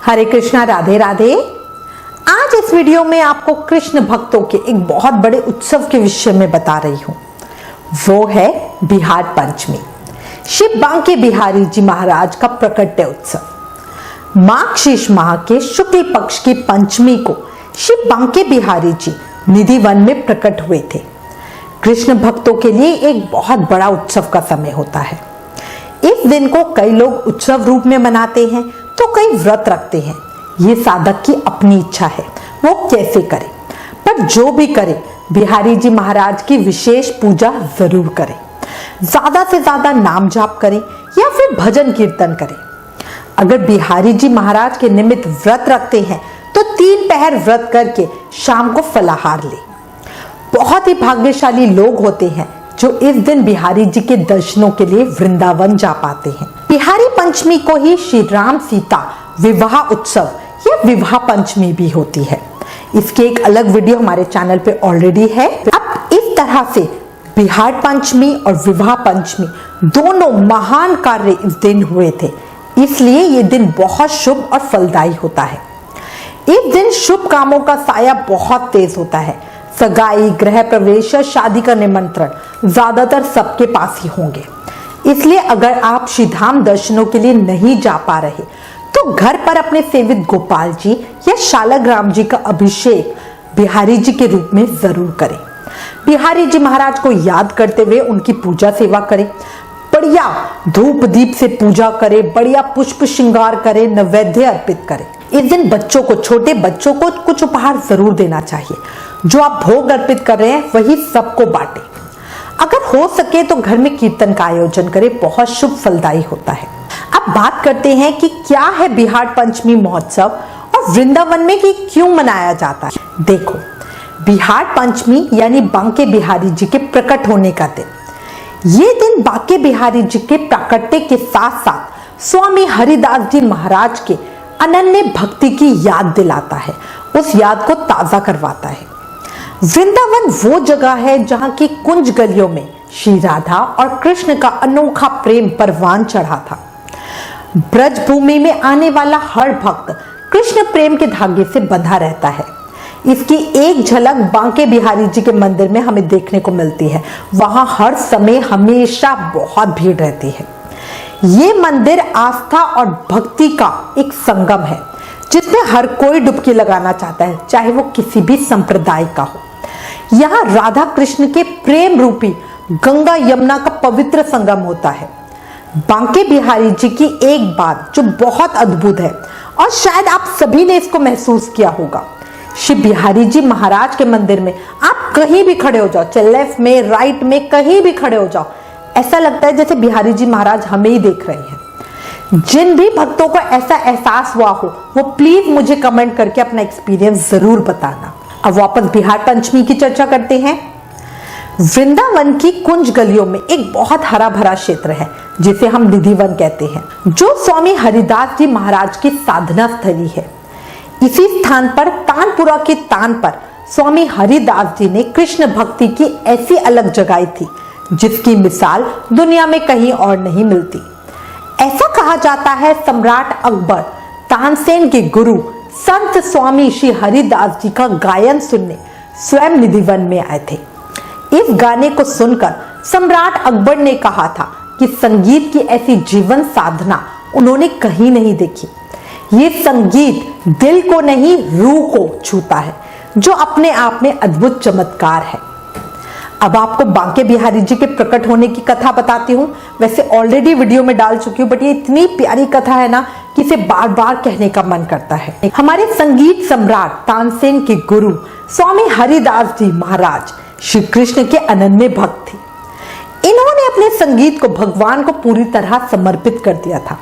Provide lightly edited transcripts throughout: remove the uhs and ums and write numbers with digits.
हरे कृष्णा, राधे राधे। आज इस वीडियो में आपको कृष्ण भक्तों के एक बहुत बड़े उत्सव के विषय में बता रही हूं। वो है बिहार पंचमी, श्री बांके बिहारी जी महाराज का प्रकट्य उत्सव। माघ शीर्ष माह के शुक्ल पक्ष की पंचमी को श्री बांके बिहारी जी निधि वन में प्रकट हुए थे। कृष्ण भक्तों के लिए एक बहुत बड़ा उत्सव का समय होता है। इस दिन को कई लोग उत्सव रूप में मनाते हैं तो कई व्रत रखते हैं। ये साधक की अपनी इच्छा है वो कैसे करे, पर जो भी करे बिहारी जी महाराज की विशेष पूजा जरूर करें। ज्यादा से ज्यादा नाम जाप करें या फिर भजन कीर्तन करें। अगर बिहारी जी महाराज के निमित्त व्रत रखते हैं तो 3 पहर व्रत करके शाम को फलाहार ले। बहुत ही भाग्यशाली लोग होते हैं जो इस दिन बिहारी जी के दर्शनों के लिए वृंदावन जा पाते हैं। बिहारी पंचमी को ही श्री राम सीता विवाह उत्सव या विवाह पंचमी भी होती है। इसकी एक अलग वीडियो हमारे चैनल पे ऑलरेडी है। अब इस तरह से बिहार पंचमी और विवाह पंचमी दोनों महान कार्य इस दिन हुए थे, इसलिए ये दिन बहुत शुभ और फलदायी होता है। इस दिन शुभ कामों का साया बहुत तेज होता है। सगाई, गृह प्रवेश, शादी का निमंत्रण ज्यादातर सबके पास ही होंगे। इसलिए अगर आप श्रीधाम दर्शनों के लिए नहीं जा पा रहे तो घर पर अपने सेवित गोपाल जी या शालग्राम जी का अभिषेक बिहारी जी के रूप में जरूर करें। बिहारी जी महाराज को याद करते हुए उनकी पूजा सेवा करें। बढ़िया धूप दीप से पूजा करें, बढ़िया पुष्प श्रृंगार करें, नैवेद्य अर्पित करें। इस दिन बच्चों को, छोटे बच्चों को कुछ उपहार जरूर देना चाहिए। जो आप भोग अर्पित कर रहे हैं वही सबको बांटें। अगर हो सके तो घर में कीर्तन का आयोजन करें, बहुत शुभ फलदायी होता है। अब बात करते हैं कि क्या है बिहार पंचमी महोत्सव और वृंदावन में कि क्यों मनाया जाता है। देखो, बिहार पंचमी यानी बांके बिहारी जी के प्रकट होने का दिन। ये दिन बांके बिहारी जी के प्राकट्य के साथ साथ स्वामी हरिदास जी महाराज के अनन्य भक्ति की याद दिलाता है, उस याद को ताजा करवाता है। वृंदावन वो जगह है जहां की कुंज गलियों में श्री राधा और कृष्ण का अनोखा प्रेम परवान चढ़ा था। ब्रज भूमि में आने वाला हर भक्त कृष्ण प्रेम के धागे से बंधा रहता है। इसकी एक झलक बांके बिहारी जी के मंदिर में हमें देखने को मिलती है। वहां हर समय हमेशा बहुत भीड़ रहती है। ये मंदिर आस्था और भक्ति का एक संगम है जिसमें हर कोई डुबकी लगाना चाहता है, चाहे वो किसी भी संप्रदाय का हो। यहाँ राधा कृष्ण के प्रेम रूपी गंगा यमुना का पवित्र संगम होता है। बांके बिहारी जी की एक बात जो बहुत अद्भुत है और शायद आप सभी ने इसको महसूस किया होगा। श्री बिहारी जी महाराज के मंदिर में आप कहीं भी खड़े हो जाओ, चाहे लेफ्ट में, राइट में, कहीं भी खड़े हो जाओ, ऐसा लगता है जैसे बिहारी जी महाराज हमें ही देख रहे हैं। जिन भी भक्तों को ऐसा एहसास हुआ हो वो प्लीज मुझे कमेंट करके अपना एक्सपीरियंस जरूर बताना। अब वापस बिहार पंचमी की चर्चा करते हैं। वृंदावन की कुंज गलियों में एक बहुत हरा भरा क्षेत्र है जिसे हम निधि वन कहते हैं, जो स्वामी हरिदास जी महाराज की साधना स्थली है। इसी स्थान पर तानपुरा के तान पर स्वामी हरिदास जी ने कृष्ण भक्ति की ऐसी अलग जगाई थी जिसकी मिसाल दुनिया में कहीं और नहीं मिलती। ऐसा कहा जाता है सम्राट अकबर तानसेन के गुरु संत स्वामी श्री हरिदास जी का गायन सुनने स्वयं निधि वन में आए थे। इस गाने को सुनकर सम्राट अकबर ने कहा था कि संगीत की ऐसी जीवन साधना उन्होंने कहीं नहीं देखी। ये संगीत दिल को नहीं रूह को छूता है, जो अपने आप में अद्भुत चमत्कार है। अब आपको बांके बिहारी जी के प्रकट होने की कथा बताती हूँ। वैसे ऑलरेडी वीडियो में डाल चुकी हूँ, बट ये इतनी प्यारी कथा है ना कि इसे बार बार कहने का मन करता है। हमारे संगीत सम्राट तानसेन के गुरु स्वामी हरिदास जी महाराज श्री कृष्ण के अनन्य भक्त थे। इन्होंने अपने संगीत को भगवान को पूरी तरह समर्पित कर दिया था।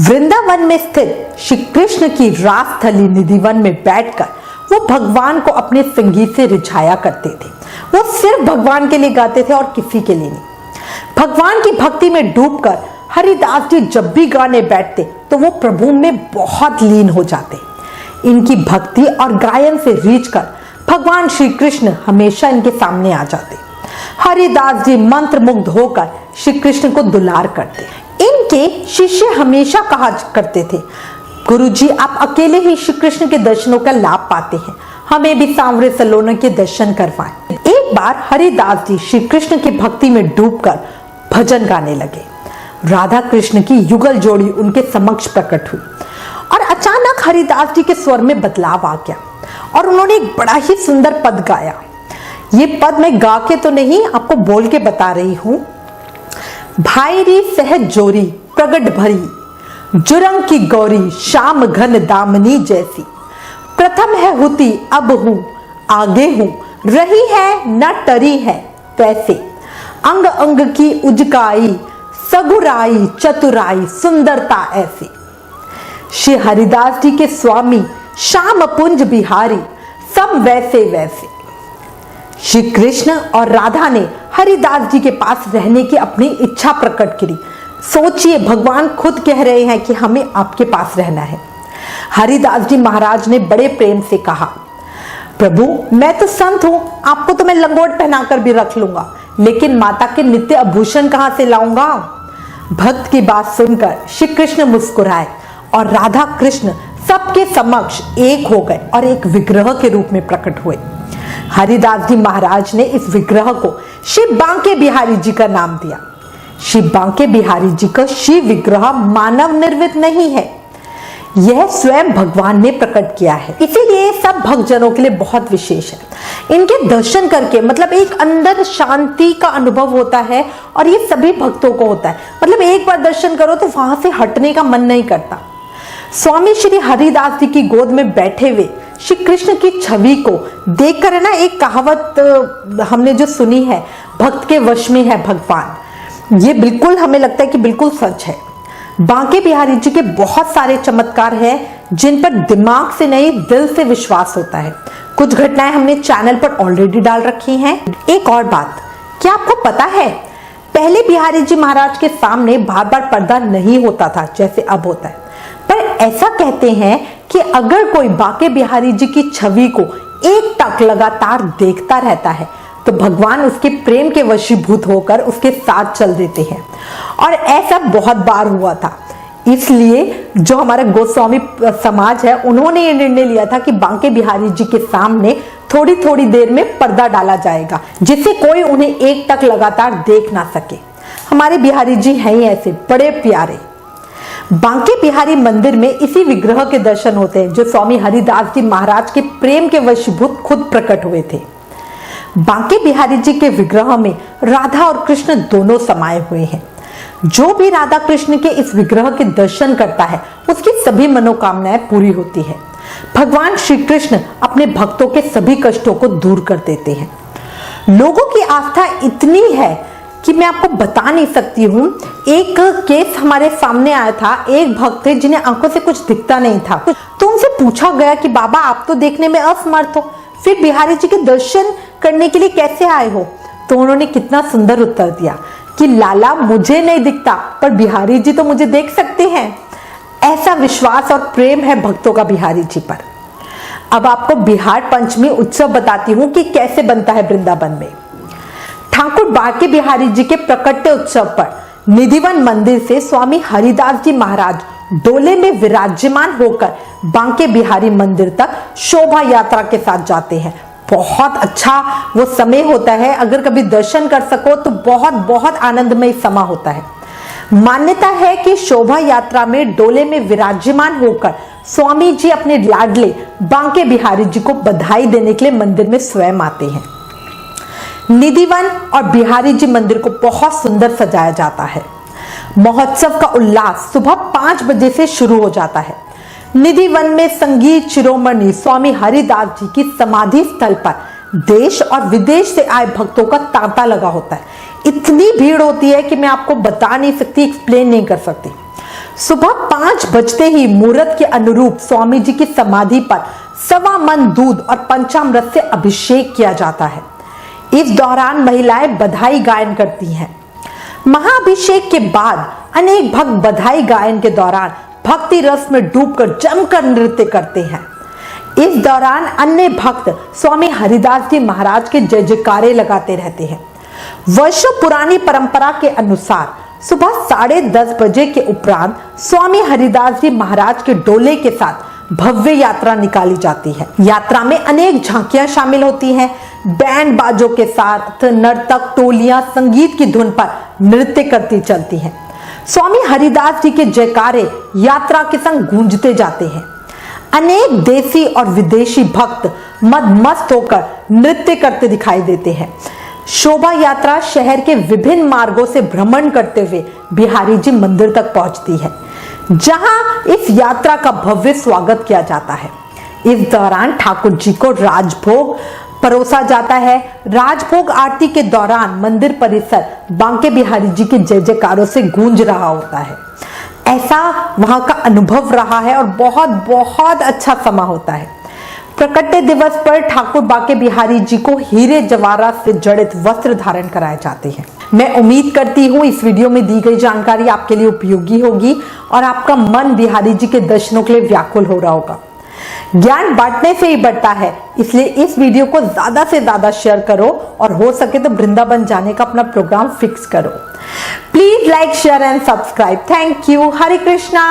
वृंदावन में स्थित श्री कृष्ण की रास स्थली निधि वन में बैठकर वो भगवान को अपने संगीत से रिझाया करते थे। वो सिर्फ भगवान के लिए गाते थे और किसी के लिए नहीं। भगवान की भक्ति में डूबकर हरिदास जी जब भी गाने बैठते तो वो प्रभु में बहुत लीन हो जाते। इनकी भक्ति और गायन से रीझकर भगवान श्री कृष्ण हमेशा इनके सामने आ जाते। हरिदास जी मंत्र मुग्ध होकर श्री कृष्ण को दुलार करते। इनके शिष्य हमेशा कहा करते थे, गुरुजी, आप अकेले ही श्री कृष्ण के दर्शनों का लाभ पाते हैं, हमें भी सांवरे सलोने के दर्शन करवाएं। एक बार हरिदास जी श्री कृष्ण की भक्ति में डूबकर भजन गाने लगे। राधा कृष्ण की युगल जोड़ी उनके समक्ष प्रकट हुई और अचानक हरिदास जी के स्वर में बदलाव आ गया और उन्होंने एक बड़ा ही सुंदर पद गाया। ये पद मैं गा के तो नहीं, आपको बोल के बता रही हूं। भाईरी सहज जोरी प्रगट भरी, जुरंग की गौरी श्याम घन दामनी जैसी। प्रथम है हुती अब हूं आगे हूं, रही है न टरी है तैसे। अंग अंग की उजकाई सगुराई चतुराई सुंदरता ऐसी। श्री हरिदास जी के स्वामी श्याम पुंज बिहारी सब वैसे वैसे। श्री कृष्ण और राधा ने हरिदास जी के पास रहने की अपनी इच्छा प्रकट करी। सोचिए, भगवान खुद कह रहे हैं कि हमें आपके पास रहना है। हरिदास जी महाराज ने बड़े प्रेम से कहा, प्रभु मैं तो संत हूं, आपको तो मैं लंगोट पहनाकर भी रख लूंगा, लेकिन माता के नित्य आभूषण कहां से लाऊंगा। भक्त की बात सुनकर श्री कृष्ण मुस्कुराए और राधा कृष्ण सबके समक्ष एक हो गए और एक विग्रह के रूप में प्रकट हुए। हरिदास जी महाराज ने इस विग्रह को श्री बांके बिहारी जी का नाम दिया। श्री बांके बिहारी जी का श्री विग्रह मानव निर्मित नहीं है, यह स्वयं भगवान ने प्रकट किया है, इसीलिए सब भक्तजनों के लिए बहुत विशेष है। इनके दर्शन करके मतलब एक अंदर शांति का अनुभव होता है और ये सभी भक्तों को होता है। मतलब एक बार दर्शन करो तो वहां से हटने का मन नहीं करता। स्वामी श्री हरिदास जी की गोद में बैठे हुए श्री कृष्ण की छवि को देखकर है ना, एक कहावत हमने जो सुनी है, भक्त के वश में है भगवान, ये बिल्कुल हमें लगता है कि बिल्कुल सच है। बांके बिहारी जी के बहुत सारे चमत्कार हैं जिन पर दिमाग से नहीं दिल से विश्वास होता है। कुछ घटनाएं हमने चैनल पर ऑलरेडी डाल रखी हैं। एक और बात, क्या आपको पता है पहले बिहारी जी महाराज के सामने बार बार पर्दा नहीं होता था जैसे अब होता है, पर ऐसा कहते हैं कि अगर कोई बांके बिहारी जी की छवि को एक टक लगातार देखता रहता है तो भगवान उसके प्रेम के वशीभूत होकर उसके साथ चल देते हैं। और ऐसा बहुत बार हुआ था, इसलिए जो हमारा गोस्वामी समाज है उन्होंने ये निर्णय लिया था कि बांके बिहारी जी के सामने थोड़ी थोड़ी देर में पर्दा डाला जाएगा, जिससे कोई उन्हें एक टक लगातार देख ना सके। हमारे बिहारी जी हैं ही ऐसे बड़े प्यारे। बांके बिहारी मंदिर में इसी विग्रह के दर्शन होते हैं जो स्वामी हरिदास जी महाराज के प्रेम के वशीभूत खुद प्रकट हुए थे। बांके बिहारी जी के विग्रह में राधा और कृष्ण दोनों समाये हुए हैं। जो भी राधा कृष्ण के इस विग्रह के दर्शन करता है उसकी सभी मनोकामनाएं पूरी होती है। भगवान श्री कृष्ण अपने भक्तों के सभी कष्टों को दूर कर देते हैं। लोगों की आस्था इतनी है कि मैं आपको बता नहीं सकती हूँ। एक केस हमारे सामने आया था, एक भक्त थे जिन्हें आंखों से कुछ दिखता नहीं था, तो उनसे पूछा गया कि बाबा आप तो देखने में असमर्थ हो, फिर बिहारी जी के दर्शन करने के लिए कैसे आए हो? तो उन्होंने कितना सुंदर उत्तर दिया कि लाला मुझे नहीं दिखता पर बिहारी जी तो मुझे देख सकते हैं। ऐसा विश्वास और प्रेम है भक्तों का बिहारी जी पर। अब आपको बिहार पंचमी उत्सव बताती हूँ कि कैसे बनता है वृंदावन में। ठाकुर बांके बिहारी जी के प्रकट्य उत्सव पर निधिवन मंदिर से स्वामी हरिदास जी महाराज डोले में विराजमान होकर बांके बिहारी मंदिर तक शोभा यात्रा के साथ जाते हैं। बहुत अच्छा वो समय होता है, अगर कभी दर्शन कर सको तो बहुत बहुत आनंदमय समय होता है। मान्यता है कि शोभा यात्रा में डोले में विराजमान होकर स्वामी जी अपने लाडले बांके बिहारी जी को बधाई देने के लिए मंदिर में स्वयं आते हैं। निधिवन और बिहारी जी मंदिर को बहुत सुंदर सजाया जाता है। महोत्सव का उल्लास सुबह 5 बजे से शुरू हो जाता है। निधिवन में संगीत शिरोमणि स्वामी हरिदास जी की समाधि स्थल पर देश और विदेश से आए भक्तों का तांता लगा होता है। इतनी भीड़ होती है कि मैं आपको बता नहीं सकती, एक्सप्लेन नहीं कर सकती। सुबह 5 बजते ही मुहूर्त के अनुरूप स्वामी जी की समाधि पर 1.25 मन दूध और पंचामृत से अभिषेक किया जाता है। इस दौरान महिलाएं बधाई गायन करती हैं। महाअभिषेक के बाद अनेक भक्त बधाई गायन के दौरान भक्ति रस में डूबकर जमकर नृत्य करते हैं। इस दौरान अन्य भक्त स्वामी हरिदास जी महाराज के जय जयकारे लगाते रहते हैं। वर्षों पुरानी परंपरा के अनुसार सुबह 10:30 बजे के उपरांत स्वामी हरिदास जी महाराज के डोले के साथ भव्य यात्रा निकाली जाती है। यात्रा में अनेक झांकियां शामिल होती हैं। बैंड बाजों के साथ नर्तक टोलियां संगीत की धुन पर नृत्य करती चलती हैं। स्वामी हरिदास जी के जयकारे यात्रा के संग गूंजते जाते हैं। अनेक देसी और विदेशी भक्त मदमस्त होकर नृत्य करते दिखाई देते हैं। शोभा यात्रा शहर के विभिन्न मार्गों से भ्रमण करते हुए बिहारी जी मंदिर तक पहुंचती है, जहां इस यात्रा का भव्य स्वागत किया जाता है। इस दौरान ठाकुर जी को राजभोग परोसा जाता है। राजभोग आरती के दौरान मंदिर परिसर बांके बिहारी जी के जय जयकारों से गूंज रहा होता है। ऐसा वहां का अनुभव रहा है और बहुत बहुत अच्छा समय होता है। प्रकट्य दिवस पर ठाकुर बांके बिहारी जी को हीरे जवाहरात से जड़ित वस्त्र धारण कराए जाते हैं। मैं उम्मीद करती हूँ इस वीडियो में दी गई जानकारी आपके लिए उपयोगी होगी और आपका मन बिहारी जी के दर्शनों के लिए व्याकुल हो रहा होगा। ज्ञान बांटने से ही बढ़ता है, इसलिए इस वीडियो को ज्यादा से ज्यादा शेयर करो और हो सके तो वृंदावन जाने का अपना प्रोग्राम फिक्स करो। Please like, share and subscribe. Thank you. Hare Krishna.